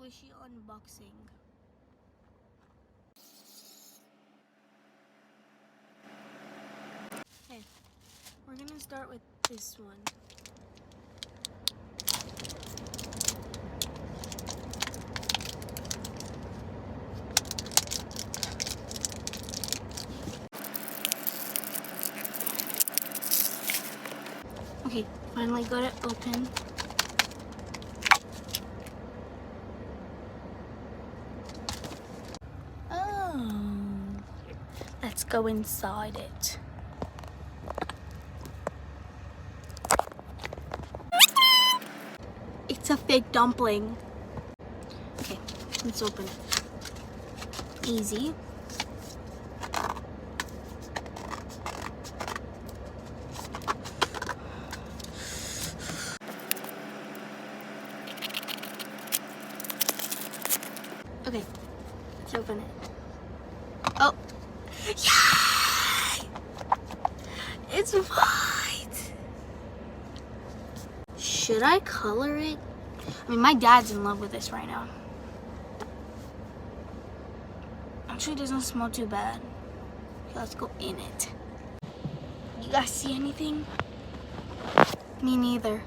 squishy unboxing. Okay, we're gonna start with this one. Okay, finally got it open. Oh, let's go inside it. It's a fake dumpling. Okay, let's open it. Easy. Okay, let's open it. Oh, yay! It's white. Should I color it? I mean, my dad's in love with this right now. Actually, it doesn't smell too bad. Okay, let's go in it. You guys see anything? Me neither.